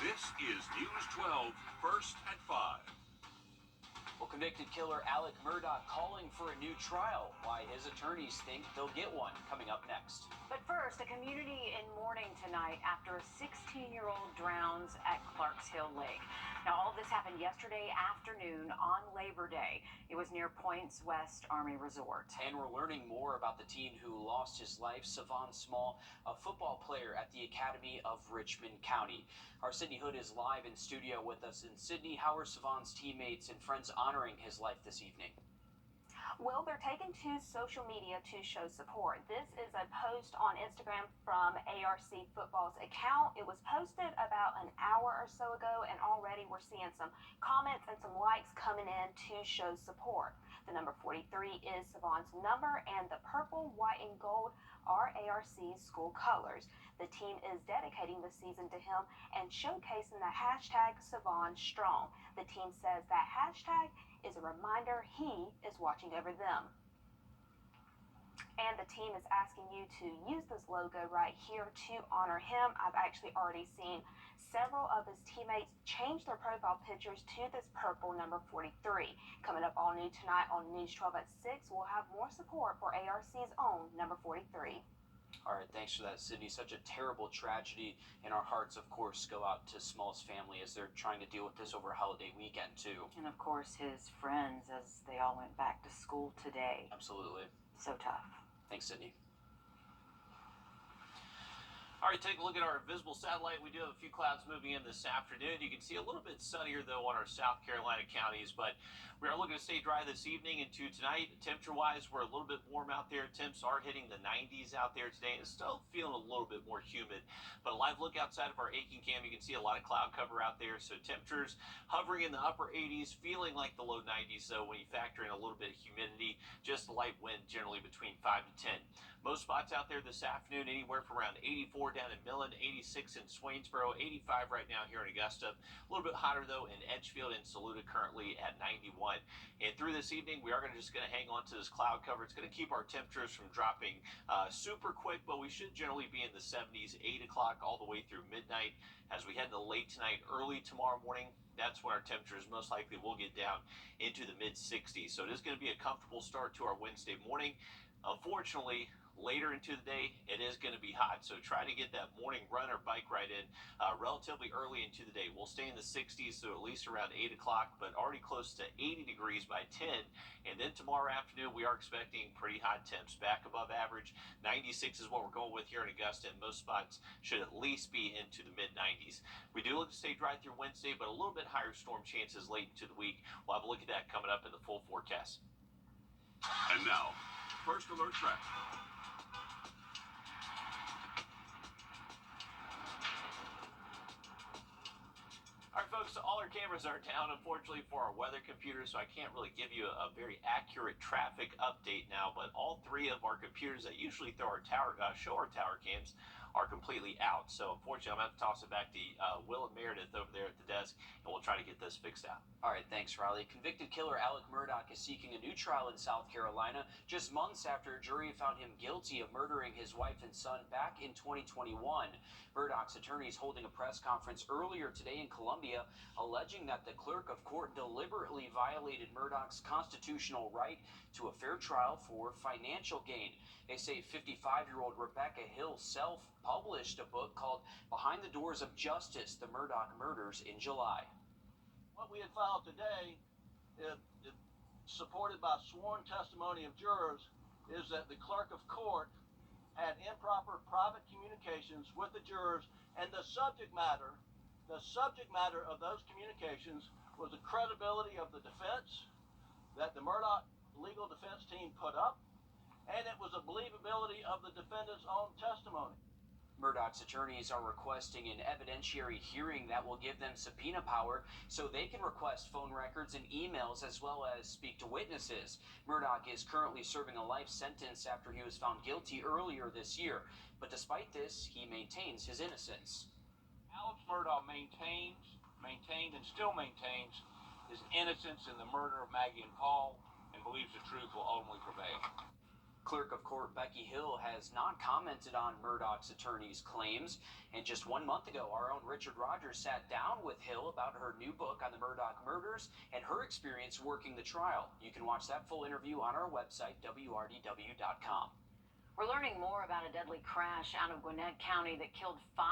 This is News 12, first at 5. Well, convicted killer Alec Murdaugh calling for a new trial. Why his attorneys think they'll get one, coming up next. But first, the community in mourning tonight after a 16-year-old drowns at Clarks Hill Lake. Now, all of this happened yesterday afternoon on Labor Day. It was near Points West Army Resort. And we're learning more about the teen who lost his life, Savon Small, a football player at the Academy of Richmond County. Our Sydney Hood is live in studio with us in Sydney. How are Savon's teammates and friends honoring his life this evening? Well, they're taking to social media to show support. This is a post on Instagram from ARC Football's account. It was posted about an hour or so ago, and already we're seeing some comments and some likes coming in to show support. The number 43 is Savon's number, and the purple, white, and gold are ARC's school colors. The team is dedicating the season to him and showcasing the hashtag SavonStrong. The team says that hashtag is a reminder he is watching over them. And the team is asking you to use this logo right here to honor him. I've actually already seen several of his teammates change their profile pictures to this purple number 43. Coming up all new tonight on News 12 at 6, we'll have more support for ARC's own number 43. All right, thanks for that, Sydney. Such a terrible tragedy, and our hearts, of course, go out to Small's family as they're trying to deal with this over holiday weekend, too. And, of course, his friends as they all went back to school today. Absolutely. So tough. Thanks, Sydney. All right, take a look at our visible satellite. We do have a few clouds moving in this afternoon. You can see a little bit sunnier, though, on our South Carolina counties, but we are looking to stay dry this evening into tonight. Temperature-wise, we're a little bit warm out there. Temps are hitting the 90s out there today. It's still feeling a little bit more humid, but a live look outside of our Aiken cam, you can see a lot of cloud cover out there, so temperatures hovering in the upper 80s, feeling like the low 90s, though, when you factor in a little bit of humidity, just a light wind generally between 5 to 10. Most spots out there this afternoon, anywhere from around 84 down in Millen, 86 in Swainsboro, 85 right now here in Augusta. A little bit hotter, though, in Edgefield and Saluda, currently at 91. And through this evening, we are just going to hang on to this cloud cover. It's going to keep our temperatures from dropping super quick, but we should generally be in the 70s, 8 o'clock all the way through midnight. As we head to late tonight, early tomorrow morning, that's when our temperatures most likely will get down into the mid-60s. So it is going to be a comfortable start to our Wednesday morning. Unfortunately, later into the day, it is going to be hot, so try to get that morning run or bike ride in relatively early into the day. We'll stay in the 60s, so at least around 8 o'clock, but already close to 80 degrees by 10. And then tomorrow afternoon, we are expecting pretty hot temps, back above average. 96 is what we're going with here in Augusta, and most spots should at least be into the mid-90s. We do look to stay dry through Wednesday, but a little bit higher storm chances late into the week. We'll have a look at that coming up in the full forecast. And now, First Alert Traffic. All right, folks, so all our cameras are down, unfortunately, for our weather computer, so I can't really give you a very accurate traffic update now, but all three of our computers that usually show our tower cams are completely out. So, unfortunately, I'm going to have to toss it back to Will and Meredith over there at the desk, and we'll try to get this fixed out. All right, thanks, Riley. Convicted killer Alec Murdaugh is seeking a new trial in South Carolina just months after a jury found him guilty of murdering his wife and son back in 2021. Murdaugh's attorneys holding a press conference earlier today in Columbia, alleging that the clerk of court deliberately violated Murdaugh's constitutional right to a fair trial for financial gain. They say 55-year-old Rebecca Hill self-published a book called Behind the Doors of Justice, the Murdaugh Murders in July. What we had filed today, supported by sworn testimony of jurors, is that the clerk of court had improper private communications with the jurors, and the subject matter of those communications was the credibility of the defense that the Murdaugh legal defense team put up, and it was a believability of the defendant's own testimony. Murdaugh's attorneys are requesting an evidentiary hearing that will give them subpoena power so they can request phone records and emails as well as speak to witnesses. Murdaugh is currently serving a life sentence after he was found guilty earlier this year. But despite this, he maintains his innocence. Alex Murdaugh maintained and still maintains his innocence in the murder of Maggie and Paul and believes the truth will ultimately prevail. Clerk of Court Becky Hill has not commented on Murdaugh's attorney's claims. And just 1 month ago, our own Richard Rogers sat down with Hill about her new book on the Murdaugh murders and her experience working the trial. You can watch that full interview on our website, wrdw.com. We're learning more about a deadly crash out of Gwinnett County that killed 5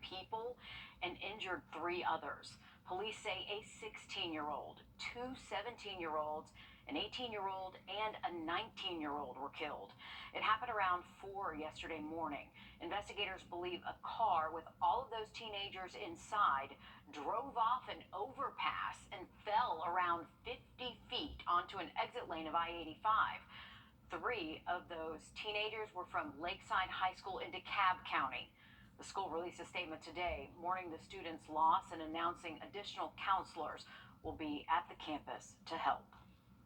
people and injured 3 others. Police say a 16-year-old, 2 17-year-olds, an 18-year-old, and a 19-year-old were killed. It happened around 4 yesterday morning. Investigators believe a car with all of those teenagers inside drove off an overpass and fell around 50 feet onto an exit lane of I-85. 3 of those teenagers were from Lakeside High School in DeKalb County. The school released a statement today mourning the students' loss and announcing additional counselors will be at the campus to help.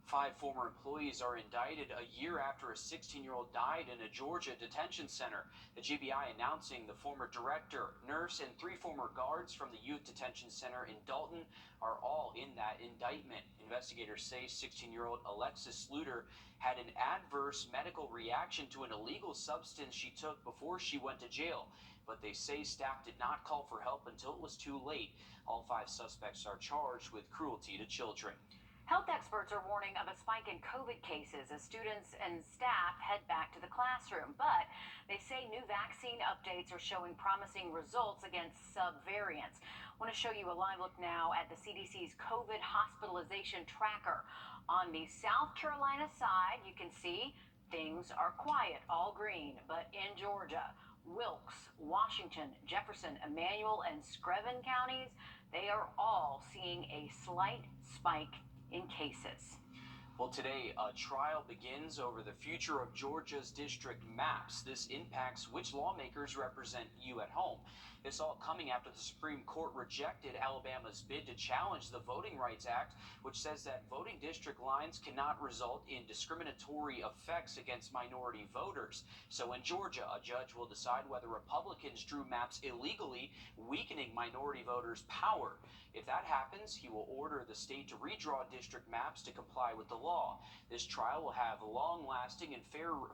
5 former employees are indicted a year after a 16-year-old died in a Georgia detention center. The GBI announcing the former director, nurse, and 3 former guards from the youth detention center in Dalton are all in that indictment. Investigators say 16-year-old Alexis Sluter had an adverse medical reaction to an illegal substance she took before she went to jail. But they say staff did not call for help until it was too late. All 5 suspects are charged with cruelty to children. Health experts are warning of a spike in COVID cases as students and staff head back to the classroom. But they say new vaccine updates are showing promising results against subvariants. I want to show you a live look now at the CDC's COVID hospitalization tracker. On the South Carolina side, you can see things are quiet, all green. But in Georgia, Wilkes, Washington, Jefferson, Emmanuel, and Screven counties, they are all seeing a slight spike in cases. Well, today, a trial begins over the future of Georgia's district maps. This impacts which lawmakers represent you at home. This all coming after the Supreme Court rejected Alabama's bid to challenge the Voting Rights Act, which says that voting district lines cannot result in discriminatory effects against minority voters. So in Georgia, a judge will decide whether Republicans drew maps illegally, weakening minority voters' power. If that happens, he will order the state to redraw district maps to comply with the law. This trial will have long-lasting and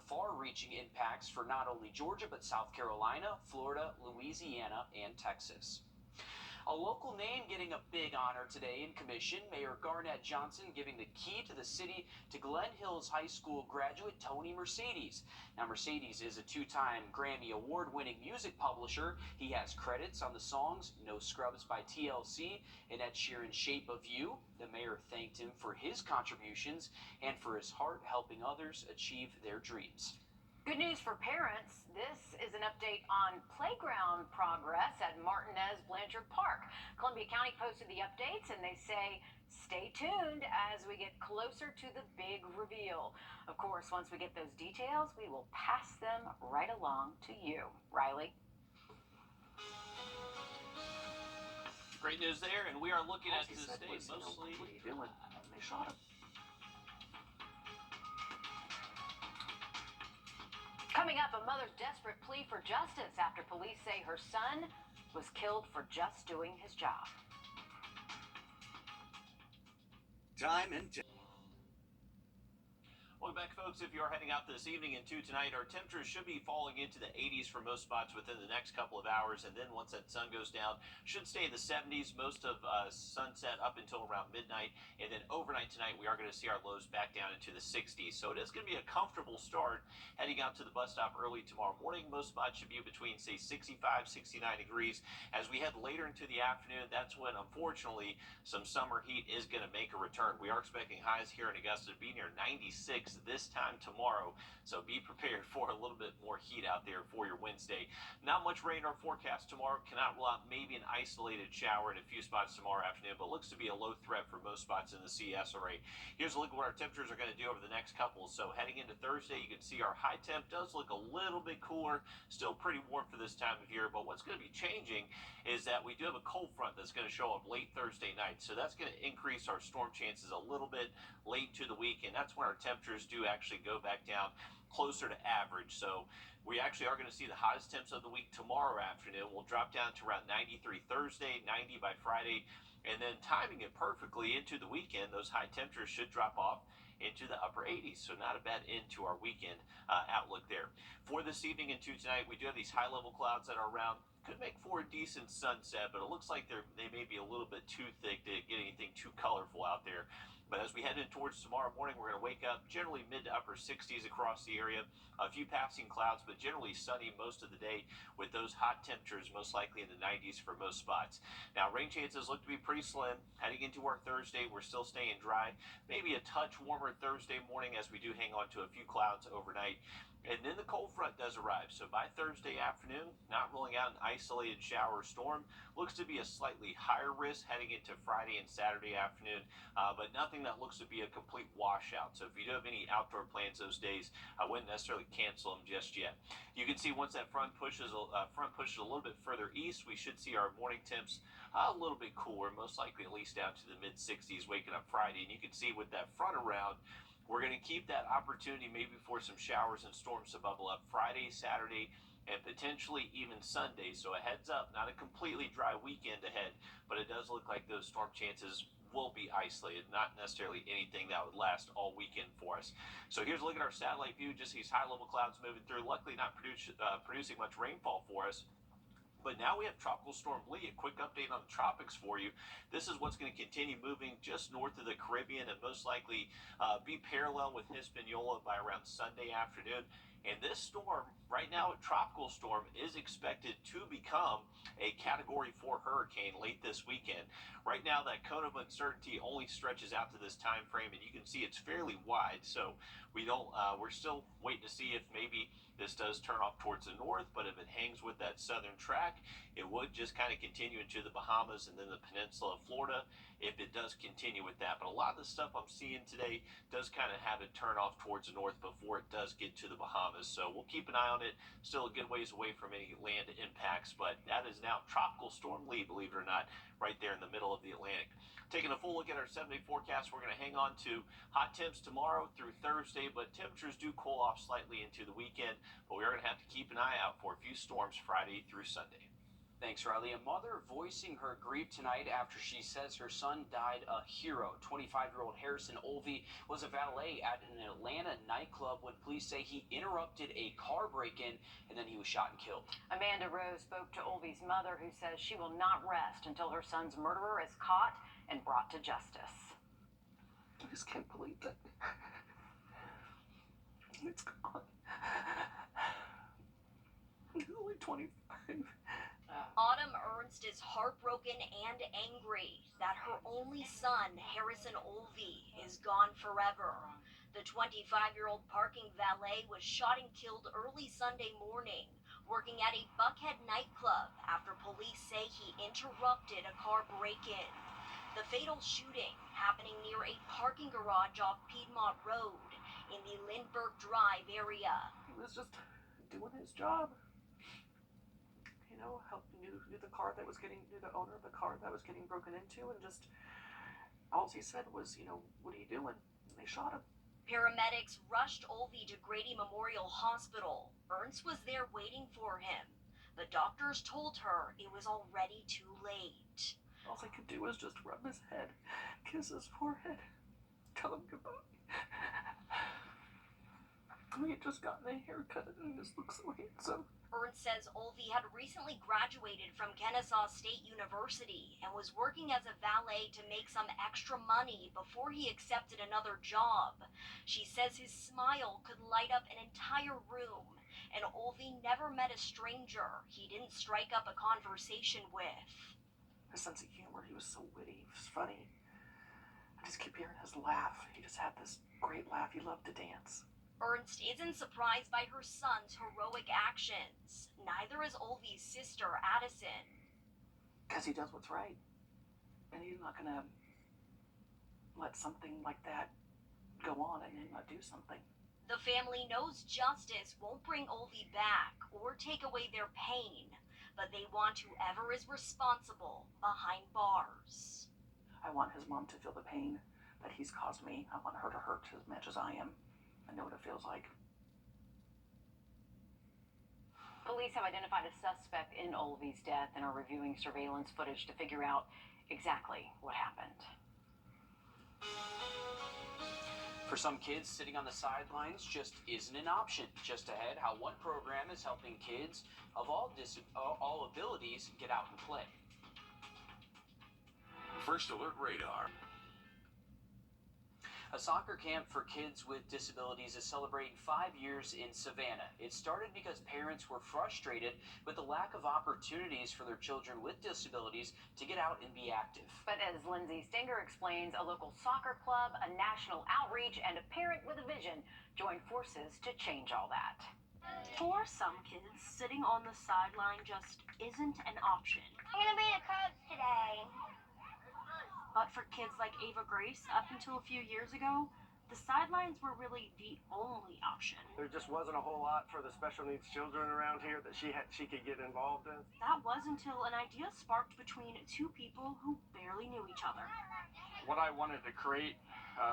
far-reaching impacts for not only Georgia, but South Carolina, Florida, Louisiana, and Texas. A local name getting a big honor today in commission, Mayor Garnett Johnson giving the key to the city to Glen Hills High School graduate Tony Mercedes. Now, Mercedes is a 2-time Grammy Award-winning music publisher. He has credits on the songs No Scrubs by TLC and Ed Sheeran's Shape of You. The mayor thanked him for his contributions and for his heart helping others achieve their dreams. Good news for parents. This is an update on playground progress at Martinez Blanchard Park. Columbia County posted the updates and they say stay tuned as we get closer to the big reveal. Of course, once we get those details, we will pass them right along to you. Riley? Great news there, and we are looking at this day mostly. What are you doing? They shot him. Coming up, a mother's desperate plea for justice after police say her son was killed for just doing his job. Time and Welcome back, folks. If you are heading out this evening into tonight, our temperatures should be falling into the 80s for most spots within the next couple of hours. And then once that sun goes down, should stay in the 70s most of sunset up until around midnight. And then overnight tonight, we are going to see our lows back down into the 60s. So it is going to be a comfortable start heading out to the bus stop early tomorrow morning. Most spots should be between, say, 65, 69 degrees. As we head later into the afternoon, that's when, unfortunately, some summer heat is going to make a return. We are expecting highs here in Augusta to be near 96 this time tomorrow, so be prepared for a little bit more heat out there for your Wednesday. Not much rain or forecast tomorrow. Cannot rule out maybe an isolated shower in a few spots tomorrow afternoon, but looks to be a low threat for most spots in the CSRA. Here's a look at what our temperatures are going to do over the next couple. So heading into Thursday, you can see our high temp does look a little bit cooler, still pretty warm for this time of year, but what's going to be changing is that we do have a cold front that's going to show up late Thursday night, so that's going to increase our storm chances a little bit late to the week, and that's when our temperatures do actually go back down closer to average. So we actually are going to see the hottest temps of the week tomorrow afternoon. We'll drop down to around 93 Thursday, 90 by Friday, and then timing it perfectly into the weekend, those high temperatures should drop off into the upper 80s. So not a bad end to our weekend outlook there. For this evening and to tonight, we do have these high-level clouds that are around. Could make for a decent sunset, but it looks like they may be a little bit too thick to get anything too colorful out there. But as we head in towards tomorrow morning, we're going to wake up generally mid to upper 60s across the area. A few passing clouds, but generally sunny most of the day with those hot temperatures most likely in the 90s for most spots. Now, rain chances look to be pretty slim. Heading into our Thursday, we're still staying dry. Maybe a touch warmer Thursday morning as we do hang on to a few clouds overnight. And then the cold front does arrive. So by Thursday afternoon, not ruling out an isolated shower or storm. Looks to be a slightly higher risk heading into Friday and Saturday afternoon, but nothing that looks to be a complete washout. So if you do have any outdoor plans those days, I wouldn't necessarily cancel them just yet. You can see once that front pushes a little bit further east, we should see our morning temps a little bit cooler, most likely at least down to the mid 60s waking up Friday. And you can see with that front around, we're going to keep that opportunity maybe for some showers and storms to bubble up Friday, Saturday, and potentially even Sunday. So a heads up, not a completely dry weekend ahead, but it does look like those storm chances will be isolated, not necessarily anything that would last all weekend for us. So here's a look at our satellite view, just these high-level clouds moving through, luckily not producing much rainfall for us. But now we have Tropical Storm Lee. A quick update on the tropics for you. This is what's going to continue moving just north of the Caribbean and most likely be parallel with Hispaniola by around Sunday afternoon. And this storm, right now a tropical storm, is expected to become a Category 4 hurricane late this weekend. Right now that cone of uncertainty only stretches out to this time frame, and you can see it's fairly wide. So we're still waiting to see if maybe this does turn off towards the north, but if it hangs with that southern track, it would just kind of continue into the Bahamas and then the peninsula of Florida if it does continue with that. But a lot of the stuff I'm seeing today does kind of have it turn off towards the north before it does get to the Bahamas. So we'll keep an eye on it. Still a good ways away from any land impacts, but that is now Tropical Storm Lee, believe it or not, right there in the middle of the Atlantic. Taking a full look at our 7-day forecast, we're going to hang on to hot temps tomorrow through Thursday, but temperatures do cool off slightly into the weekend, but we are going to have to keep an eye out for a few storms Friday through Sunday. Thanks, Riley. A mother voicing her grief tonight after she says her son died a hero. 25-year-old Harrison Olvey was a valet at an Atlanta nightclub when police say he interrupted a car break-in and then he was shot and killed. Amanda Rose spoke to Olvey's mother, who says she will not rest until her son's murderer is caught and brought to justice. I just can't believe that it's gone. He's only 25. Autumn Ernst is heartbroken and angry that her only son, Harrison Olvey, is gone forever. The 25-year-old parking valet was shot and killed early Sunday morning, working at a Buckhead nightclub after police say he interrupted a car break-in. The fatal shooting happening near a parking garage off Piedmont Road in the Lindbergh Drive area. He was just doing his job. Knew the owner of the car that was getting broken into, and just all he said was, what are you doing? And they shot him. Paramedics rushed Olvey to Grady Memorial Hospital. Ernst was there waiting for him, but doctors told her it was already too late. All I could do was just rub his head, kiss his forehead, tell him goodbye. We had just gotten a haircut and he just looks so handsome. Ernst says Olvey had recently graduated from Kennesaw State University and was working as a valet to make some extra money before he accepted another job. She says his smile could light up an entire room, and Olvey never met a stranger he didn't strike up a conversation with. His sense of humor, he was so witty, he was funny. I just keep hearing his laugh. He just had this great laugh. He loved to dance. Ernst isn't surprised by her son's heroic actions. Neither is Olvey's sister, Addison. Because he does what's right. And he's not going to let something like that go on and then not do something. The family knows justice won't bring Olvey back or take away their pain, but they want whoever is responsible behind bars. I want his mom to feel the pain that he's caused me. I want her to hurt as much as I am. I know what it feels like. Police have identified a suspect in Olvey's death and are reviewing surveillance footage to figure out exactly what happened. For some kids, sitting on the sidelines just isn't an option. Just ahead, how one program is helping kids of all abilities get out and play. First Alert Radar. A soccer camp for kids with disabilities is celebrating 5 years in Savannah. It started because parents were frustrated with the lack of opportunities for their children with disabilities to get out and be active. But as Lindsay Stinger explains, a local soccer club, a national outreach, and a parent with a vision joined forces to change all that. For some kids, sitting on the sideline just isn't an option. I'm gonna be a coach today. But for kids like Ava Grace, up until a few years ago, the sidelines were really the only option. There just wasn't a whole lot for the special needs children around here that she could get involved in. That was until an idea sparked between two people who barely knew each other. What I wanted to create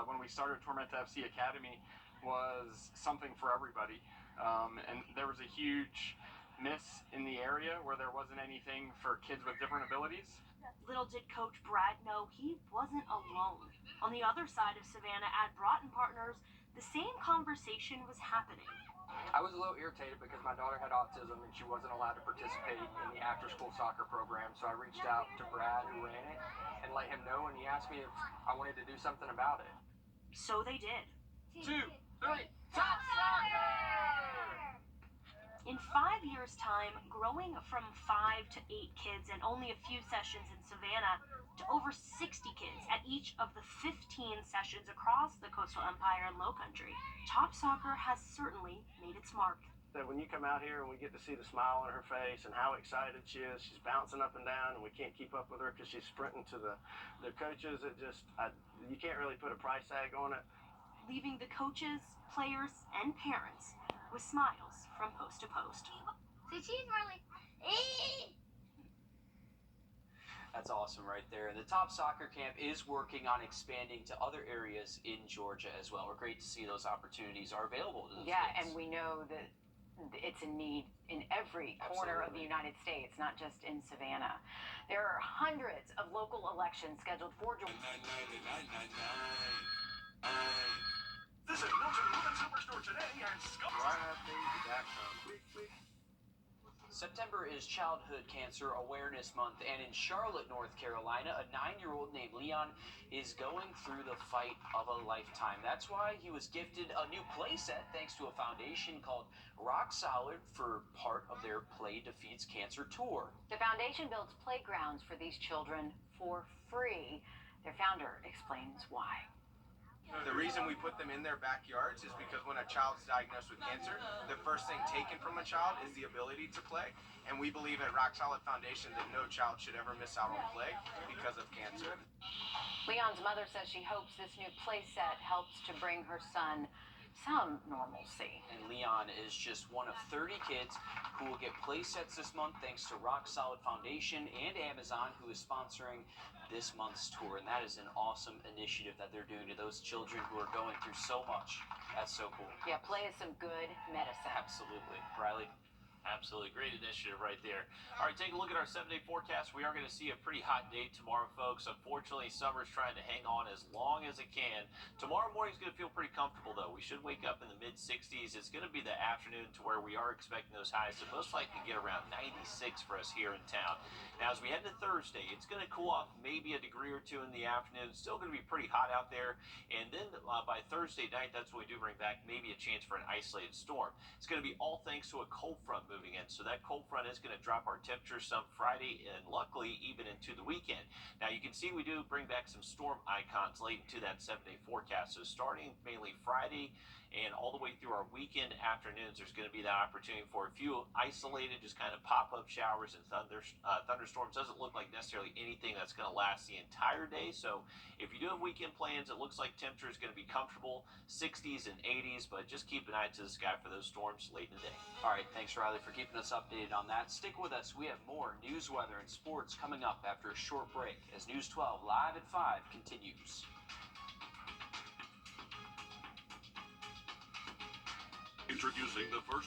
when we started Tormenta FC Academy was something for everybody. And there was a huge miss in the area where there wasn't anything for kids with different abilities. Little did Coach Brad know he wasn't alone. On the other side of Savannah at Broughton Partners, the same conversation was happening. I was a little irritated because my daughter had autism and she wasn't allowed to participate in the after-school soccer program, so I reached out to Brad, who ran it, and let him know, and he asked me if I wanted to do something about it. So they did. 2, 3, Top Soccer! In 5 years' time, growing from 5 to 8 kids and only a few sessions in Savannah to over 60 kids at each of the 15 sessions across the Coastal Empire and Lowcountry, Top Soccer has certainly made its mark. That when you come out here and we get to see the smile on her face and how excited she is, she's bouncing up and down, and we can't keep up with her because she's sprinting to the coaches. You can't really put a price tag on it. Leaving the coaches, players, and parents with smiles from post to post. So she's really. That's awesome right there. The Top Soccer Camp is working on expanding to other areas in Georgia as well. We're great to see those opportunities are available to those Yeah, kids. and we know that it's a need in every corner of the United States, not just in Savannah. There are hundreds of local elections scheduled for Georgia. Visit Milton Women's Superstore today and September is Childhood Cancer Awareness Month, and in Charlotte, North Carolina, a 9-year-old named Leon is going through the fight of a lifetime. That's why he was gifted a new playset thanks to a foundation called Rock Solid for part of their Play Defeats Cancer tour. The foundation builds playgrounds for these children for free. Their founder explains why. The reason we put them in their backyards is because when a child's diagnosed with cancer, the first thing taken from a child is the ability to play. And we believe at Rock Solid Foundation that no child should ever miss out on play because of cancer. Leon's mother says she hopes this new playset helps to bring her son some normalcy. And Leon is just one of 30 kids who will get play sets this month thanks to Rock Solid Foundation and Amazon, who is sponsoring this month's tour. And that is an awesome initiative that they're doing to those children who are going through so much. That's so cool. Yeah, play is some good medicine. Absolutely. Riley? Absolutely. Great initiative right there. All right, take a look at our 7-day forecast. We are going to see a pretty hot day tomorrow, folks. Unfortunately, summer's trying to hang on as long as it can. Tomorrow morning's going to feel pretty comfortable, though. We should wake up in the mid-60s. It's going to be the afternoon to where we are expecting those highs to most likely get around 96 for us here in town. Now, as we head into Thursday, it's going to cool off maybe a degree or two in the afternoon. It's still going to be pretty hot out there. And then by Thursday night, that's when we do bring back maybe a chance for an isolated storm. It's going to be all thanks to a cold front moving in. So that cold front is going to drop our temperatures some Friday and luckily even into the weekend. Now, you can see we do bring back some storm icons late into that 7-day forecast. So starting mainly Friday and all the way through our weekend afternoons, there's going to be that opportunity for a few isolated, just kind of pop-up showers and thunderstorms. Doesn't look like necessarily anything that's going to last the entire day. So if you do have weekend plans, it looks like temperature is going to be comfortable, 60s and 80s, but just keep an eye to the sky for those storms late in the day. All right, thanks, Riley, for keeping us updated on that. Stick with us. We have more news, weather, and sports coming up after a short break as News 12 Live at 5 continues. Introducing the first